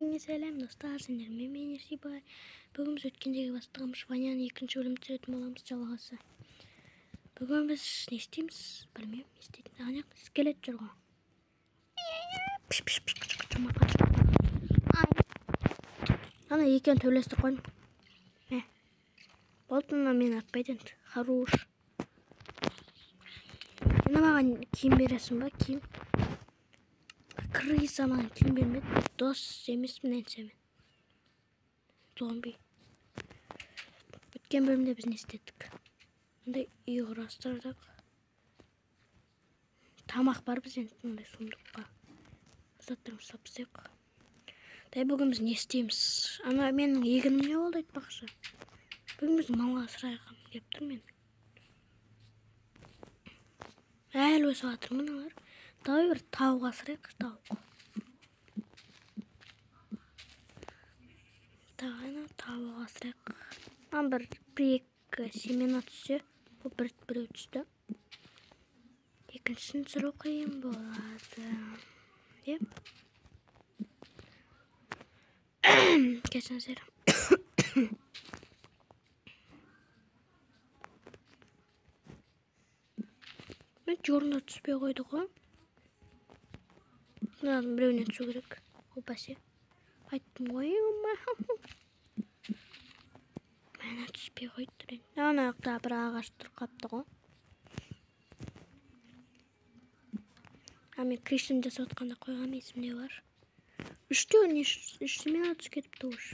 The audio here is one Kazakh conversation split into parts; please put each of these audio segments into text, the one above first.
Сәлем достар, сендермен мен Ерсейбай. Бүгін біз өткендегі бастығымыз Ваняның екінші бөлімін түсіретін боламыз, жалғасы. Бүгін біз не істейміз? Білмеймін, не істейтін. Ана скелет жүр ғой. Ана екеуін төбелестір қойдым. Болды, мен атпайды енді. Харуш. Ана маған киім бересің ба? Киім. Крыса маған киім бермеді. Дос емеспін әнсемен. Зомби. Өткен бөлімде біз не істедік? Мұндай үй құрастырдық. Тамақ бар біз енді мұндай сундыққа. Заттарымыз сапсақ. Бүгін біз не істейміз? Ана менің егінім не болды айтпақшы? Бүгін біз малға сұрайқым кеп тұр мен. Әлі өсіп жатыр мыналар. Давай бір тауық асырайық, тауық. Тауық асырайық. Бір-екі семена түссе, бұл біреу түсті. Екіншісін түсіру қиын болады. Деп. Кешіңіздер. Мен жорына түспей қойды ғой. Мынадан біреуінен түсу керек. Опасе. Айттым ғой. Мәні түспей қойды. Ана жақта бір ағаш тұр қапты ғой. Мен кришін жасап отқанда қойған есімде бар. Үш семена түс кетіпті ұш.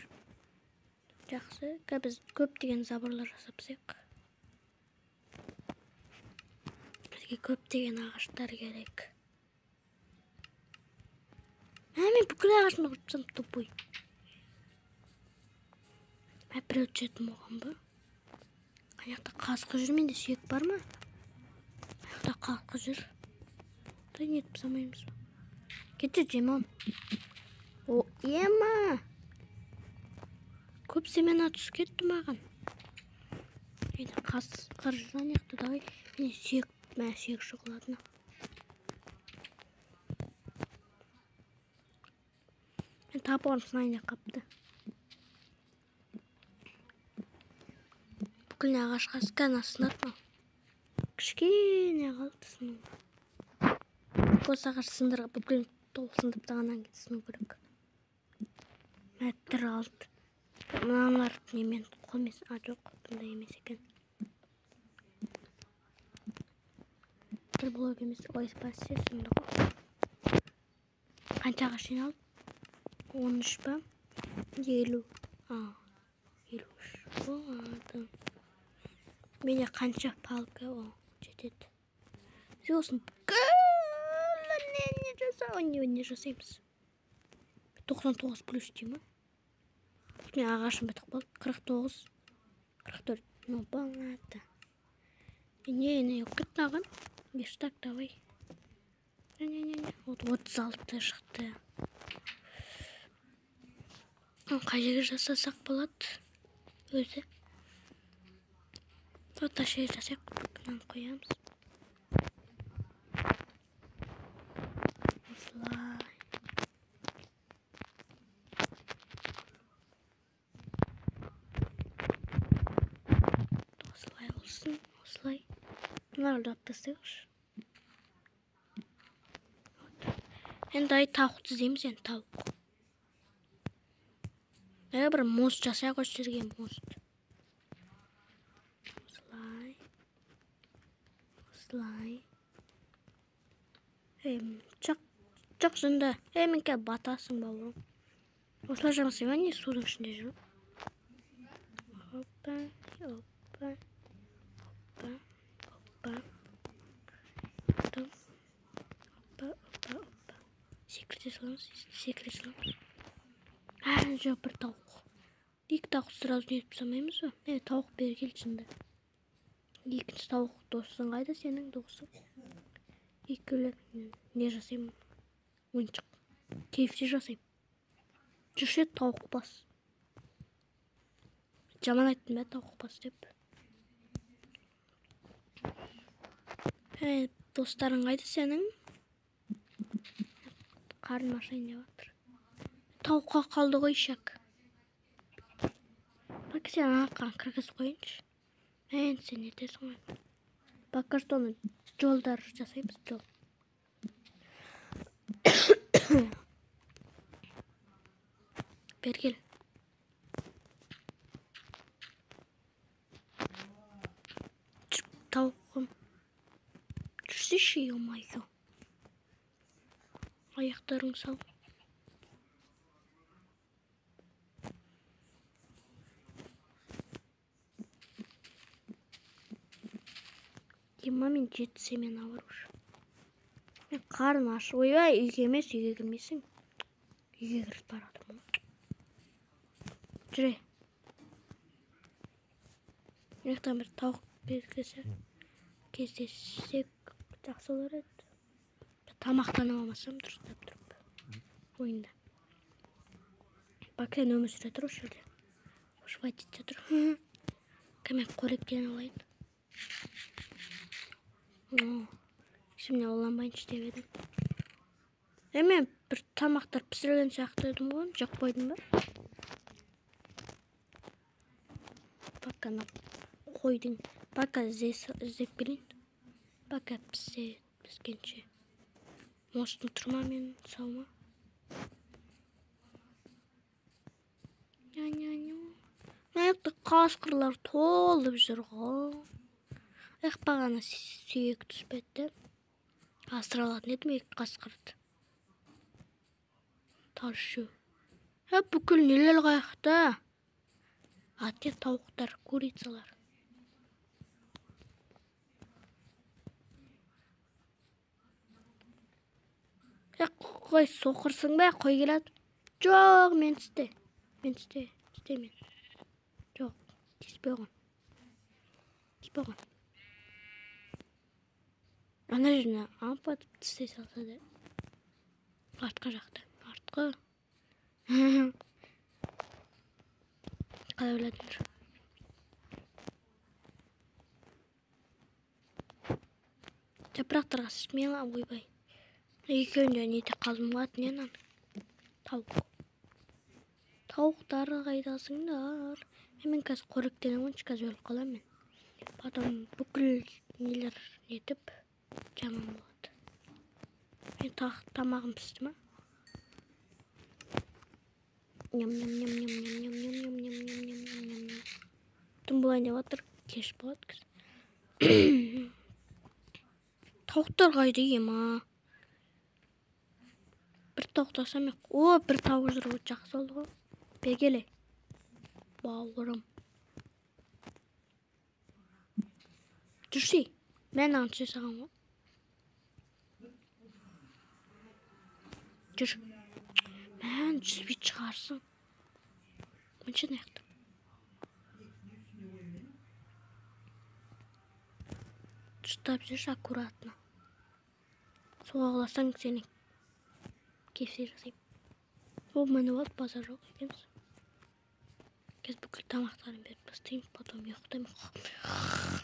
Жақсы. Біз көптеген забырлар жасапсақ. Бізге көптеген ағаштар керек. Мен бүкіл ағашымды құртсам тупой. Мен біреу түсетін болған ба? Қаяқта қасқы жүр, менде сүйек бар ма? Қаяқта қасқы жүр. Не етіп самаймыз ба? Кетші жемон. Ема! Көп семена түс кетті маған. Қасқыр жүр аяқты давай. Мен сүйек шоқыладына. Мен тапығым сынайында қапты. Бүкіліне ағашқа скана сынатма. Кішкене қалды сыну. Осы ағаш сындырға бүкілін толық сындып тағаннан кейін сыну керек. Мәттір алды. Мыналар немен қолмес. Жоқ, бұндай емес екен. Бір блок емес. Ой, спасе сынды ғой. Қанша ағаш жиналды? 13 ба? 50. 53. Болады. Менде қанша палка жетеді. Біз осыны не жасаймыз? 99 плюс деймі? Мен ағашым бітік болды. 49. 44. Ну, болады. Не, өкет аған. Ештак, давай. Не. 36 шықты. Қай жерге жасасақ болады? Өзі. Ташыға жасайық. Бұнан қоямыз. Осылай. Осылай olsun. Осылай. Бұнарды аттасайықшы. Енді тауық тіземіз енді тауық. Бір мост жасайық осы жерге мост. Осылай. Жоқ жында. Мен кәл батасың бауырым. Осылай жаңасың ба не судың ішінде жүру? Опа. Секрете саламыз. Жоқ, бір тауық. Екі тауық сразу не етіп самаймыз ба? Тауық бері келшінді. Екінші тауық досың қайда сенің досың? Екілі не жасайым? Ойыншық. Кейфте жасайым. Жүрші тауық бас. Жаман айттым бә тауық бас деп. Достарың қайда сенің? Қарым ашайын деп жатыр. тауыққа қалды ғой шак. Бak sen арқан кіргізіп қойыншы. Мен сен етесің ғой. Бak картоны жолдар жасаймыз, жол. Бергел. Тауқым. Жүрсеші, омайо. Аяқтарың сау. Мен жетсе мен ауыруш. Мен қарын аш. Ойбай, үйге емес, үйге кірмейсің. Үйге кіріп барадым. Жүре. Аяқтан бір тауық белгісі кездессек жақсы olur еді. Тамақтан алмасам дұрыстап тұрып. Ойында. Бак, өмір сүре тұр осы жерде. Осы водитель тұр. Кәмен қоректен алайын. Şimdi olanmayınç demedim. Hemen bir tamaklar pişirilen sakladım onu. Çok koydum ben. Bakın koydum. Bakın zek bilin. Bakın pişkince. Mostun turma men savma. Ayakta kaskırlar toldu bir sürü. Bağana sүйек түспетті. Асыралатын едім, қасқырды. Таршы. Бүкіл нелер қаяқта. Атке тауықтар, курицалар. Қой соқырсың ба? Қой келеді. Жоқ, мен істе. Істемен. Жоқ, теспе оған. Ана жеріне амп атып тістей салса да. Артқы жақта. Артқы. Қалай ойладыңдар? Жапырақтарға смела ойбай. Екеуінде нете қалдым атын енан. Тауық. Тауықтары қайдасыңдар? Мен қазір қоректенем оншы қазір өліп қаламын мен. Потом бүкіл нелер нетіп жаман болады. Мен тамағым пісті ма? Ням-ням-ням-ням-ням-ням-ням-ням-ням-ням-ням-ням. Түн болайын деп отыр, кеш болады кіз. Тауықтар қайда ема? Бір тауықтасам еq. Бір тауық жүріп жақсы oldu ғой. Бергеле. Бауырым. Жүрсей, мен аңшы саған ғой. Жүр. Мен жүзбей шығарсың. Мүншін аяқты. Жұстап жүрші аккуратно. Соғыласаң сені кепсе жасайым. Мәні болады, базар жоқ екенсің. Кез бүкіл тамақтарын беріп бастайым, потом ұйықтаймын.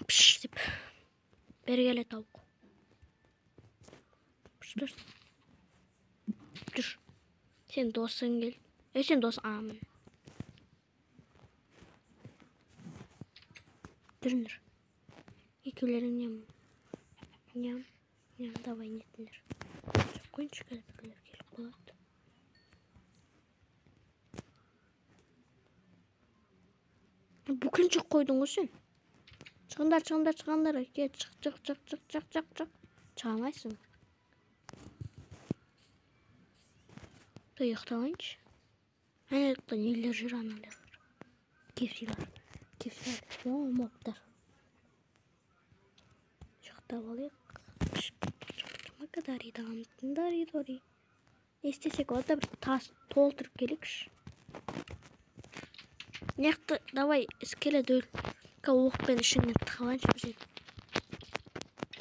Пш деп. Бергеле тауық. Жүр. Сен досың кел. Сен дос амын. Жүріңдер. Екеулерің ням. Давай нетіңдер. Қойыншы қазір бүкілер келіп болады. Бүкіл жүк қойдың ғой сен. Шығындар. Ке, чық. Чағамайсың. Ұйықталайыншы. Әнелікті нелер жүр аналар. Кепсилар. Моптар. Шықтап алайық. Дари. Не істесек, ода бір тас толтырып келікші. Неқті, давай, іскеле дөл. Оқпен ішіңнен тығылайыншы бір жерде.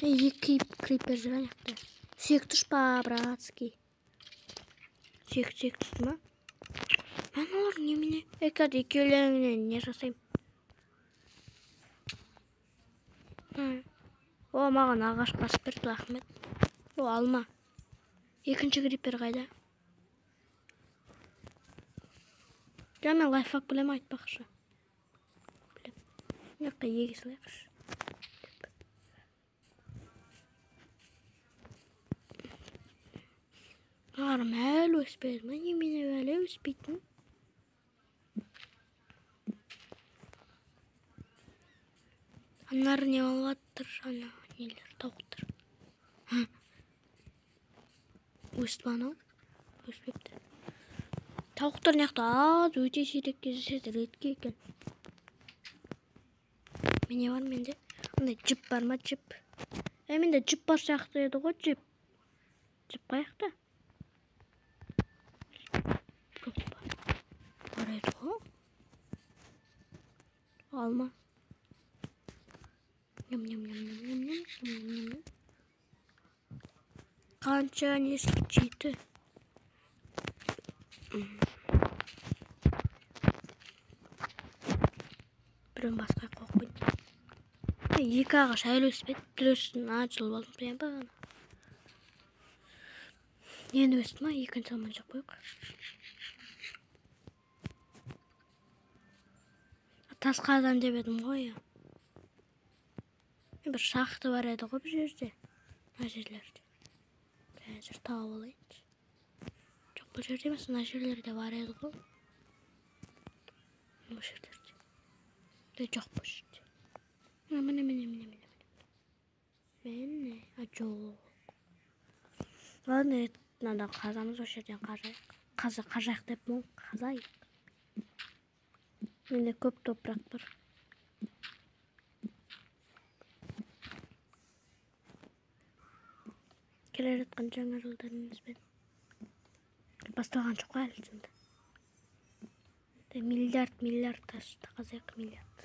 Екі крипер жүр неқті. Сүйек түш па, братский. Сүйек түсті ма? Мен олар немене? Әкәді екеулеріңнен не жасайым? Маған ағаш қасып берді, рахмет. Алма. Екінші крипер қайда? Ja men lifehack bilem aytpakçy. Bilem. Ýakda ýegi salaýykçy. Arım häl ösbedi. Men ýemine bäle ösbitmi? Anlar ne bolýardyr? Ana neler tawukdyr. Ösbana. Ösbipdi. Tawuklar ýakda az öýte şeýrek gezişýär etki eken. Mene var mende? Anda jip barma jip. Mende jip bar şaxta edi go jip. Jip gaýakda? Var edi go. Alma. Yum yum yum yum yum yum yum yum yum. Kança nesli çiğdi. Bilen başka kokun. Iki ağaç hayal üstüne biliyorsun açıl oldum diye bana. Yeni üstüme ikinci salmayacak yok. Tas kazan demedim koy ya. Bir şahtı var edi o bir yerde. Najerlerde. Hazır tava olaydı. Çok bu yerde mesela najerlerde var edi o. Bu yerlerde. De çok bu yerde. Aman aman aman aman. Ben ne? Acok. Lan ne? Nada kazamız o yerden kazak deyip mi? Kazayık. Mende köp toprak var. Keler etken жаңа жылдарınız ben. Басталған çok әлсінде. Milyard taştı. Kazak milyard.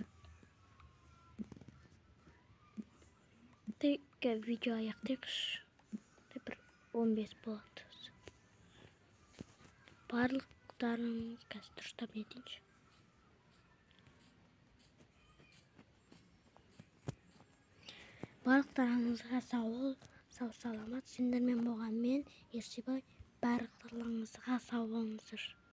Tek video ayaktık. Bir 15 болады. Барлықтарыңыз қазір дұрыстап нетейінші. Барлықтарыңызға сау саламат. Сендермен болған мен Ерсебай. Барлықтарыңызға сау болыңыздар.